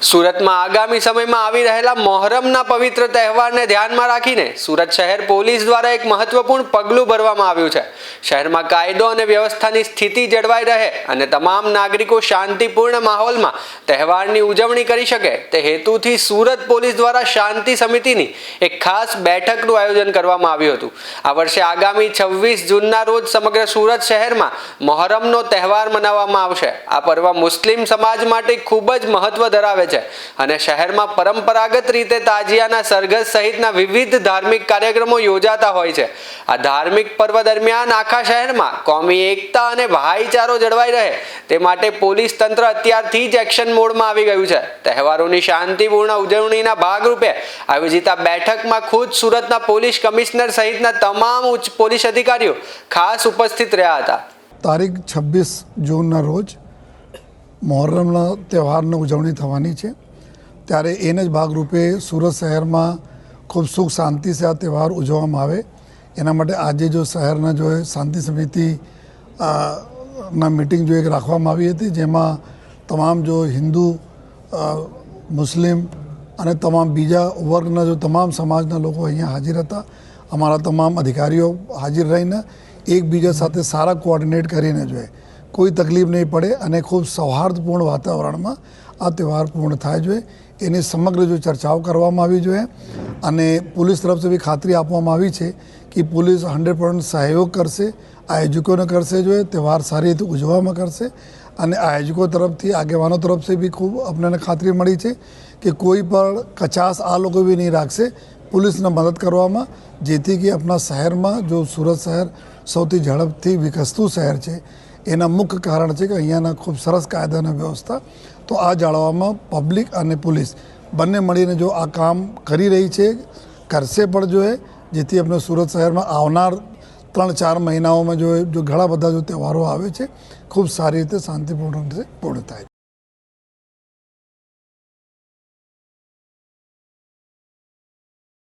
સુરતમાં આગામી સમયમાં આવી રહેલા મોહરમના પવિત્ર તહેવારને ધ્યાનમાં રાખીને સુરત શહેર પોલીસ દ્વારા એક મહત્વપૂર્ણ પગલું ભરવામાં આવ્યું છે। શહેરમાં કાયદો અને વ્યવસ્થાની સ્થિતિ જળવાઈ રહે અને તમામ નાગરિકો શાંતિપૂર્ણ માહોલમાં તહેવારની ઉજવણી કરી શકે તે હેતુથી સુરત પોલીસ દ્વારા શાંતિ સમિતિની એક ખાસ બેઠકનું આયોજન કરવામાં આવ્યું હતું। આ વર્ષે આગામી 26 જૂનના રોજ સમગ્ર સુરત શહેરમાં મોહરમનો તહેવાર મનાવવામાં આવશે। આ પર્વ મુસ્લિમ સમાજ માટે ખૂબ જ મહત્વ ધરાવે છે અને શહેરમાં પરંપરાગત રીતે તાજિયાના સરઘસ સહિતના વિવિધ ધાર્મિક કાર્યક્રમો યોજાતા હોય છે। આ ધાર્મિક પર્વ દરમિયાન આખા શહેરમાં કોમી એકતા અને ભાઈચારો જળવાઈ રહે તે માટે પોલીસ તંત્ર અત્યારથી જ એક્શન મોડમાં આવી ગયું છે। તહેવારોની શાંતિપૂર્ણ ઉજવણીના ભાગરૂપે આયોજિત આ બેઠકમાં ખુદ સુરતના પોલીસ કમિશનર સહિતના તમામ ઉચ્ચ પોલીસ અધિકારીઓ ખાસ ઉપસ્થિત રહ્યા હતા। તારીખ 26 જૂનના રોજ મોહરમના તહેવારની ઉજવણી થવાની છે, ત્યારે એને જ ભાગરૂપે સુરત શહેરમાં ખૂબ સુખ શાંતિ સે આ તહેવાર ઉજવવામાં આવે એના માટે આજે જો શહેરના જો શાંતિ સમિતિ ના મીટિંગ જો એક રાખવામાં આવી હતી, જેમાં તમામ જો હિન્દુ મુસ્લિમ અને તમામ બીજા વર્ગના જો તમામ સમાજના લોકો અહીંયા હાજર હતા। અમારા તમામ અધિકારીઓ હાજર રહીને એકબીજા સાથે સારા કોઓર્ડિનેટ કરીને જોઈએ કોઈ તકલીફ નહીં પડે અને ખૂબ સૌહાર્દપૂર્ણ વાતાવરણમાં આ તહેવાર પૂર્ણ થાય જોઈએ એની સમગ્ર જો ચર્ચાઓ કરવામાં આવી જોઈએ અને પોલીસ તરફથી બી ખાતરી આપવામાં આવી છે કે પોલીસ 100% સહયોગ કરશે, આયોજકોને કરશે જોઈએ, તહેવાર સારી રીતે ઉજવવામાં કરશે અને આયોજકો તરફથી આગેવાનો તરફથી બી ખૂબ આપણને ખાતરી મળી છે કે કોઈ પણ કચાશ આ લોકો બી નહીં રાખશે પોલીસને મદદ કરવામાં, જેથી કે આપણા શહેરમાં જો સુરત શહેર સૌથી ઝડપથી વિકસતું શહેર છે એના મુખ્ય કારણ છે કે અહીંયાના ખૂબ સરસ કાયદાના વ્યવસ્થા તો આ જાળવવામાં પબ્લિક અને પોલીસ બંને મળીને જો આ કામ કરી રહી છે, કરશે પણ જોઈએ, જેથી આપણે સુરત શહેરમાં આવનાર 3-4 મહિનાઓમાં જો ઘણા બધા જો તહેવારો આવે છે ખૂબ સારી રીતે શાંતિપૂર્ણ રીતે પૂર્ણ થાય।